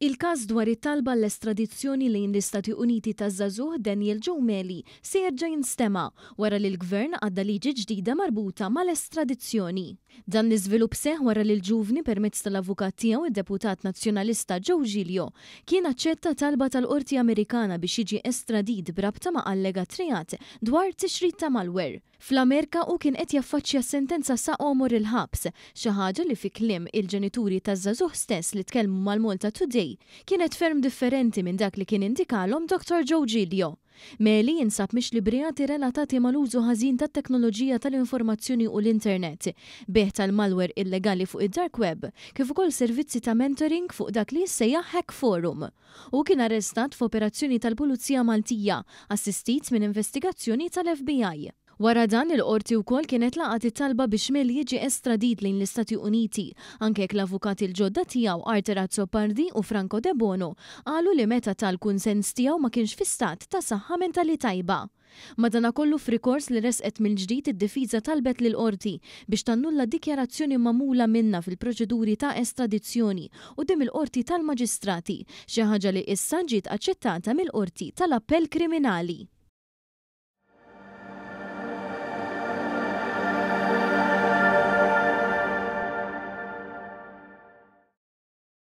Il-każ dwar it-talba l-estradizzjoni lejn l-Istati Uniti taż-żagħżugħ Daniel Joe Meli se jerġa' jinstema' wara li l-Gvern għadda liġi ġdida marbuta mal-estradizzjoni. Dan l-iżvilupp seħħ wara li l-ġuvni permezz tal-avukat tiegħu id-Deputat Nazzjonalista Joe Giglio kien aċċetta talba tal-Qorti Amerikana biex jiġi estradit brabta ma' allegat reat dwar tixrid ta' malware. Fl-Amerika u kien qed jaffaċċja sentenza sa' għomor il-ħabs, xi ħaġa li fi kliem il-ġenituri taż-żagħżugħ stess li tkellmu mal-Malta Today kienet ferm differenti minn dak li kien indikalhom Dr. Joe Giglio. Meli jinsab mix librejati relatati mal-użu ħażin tat-teknoloġija tal-informazzjoni u l-internet, beħ tal-malware illegali fuq id-dark web, kif ukoll servizzi ta' mentoring fuq dak li jissejjaħ Hack Forum. U kien arrestat f'operazzjoni tal-Pulizija Maltija, assistit minn investigazzjoni tal-FBI. Wara dan il-qorti wkoll kienet laqgħet it-talba biex Meli jiġi estradit lejn l-Istati Uniti, anke jekk l-avukati l-ġodda tiegħu Arthur Azzopardi u Franco De Bono qalu li meta tal-kunsens tiegħu ma kienx fi stat ta' saħħa mentali tajba. Madanakollu f'rikors li resqet mill-ġdid id-difiża talbet lil qorti biex tannulla dikjarazzjoni magħmula minnha fil-proċeduri ta' estradizzjoni quddiem il-qorti tal-maġistrati, xi ħaġa li issa ġiet aċċettata mill-qorti tal-appell kriminali.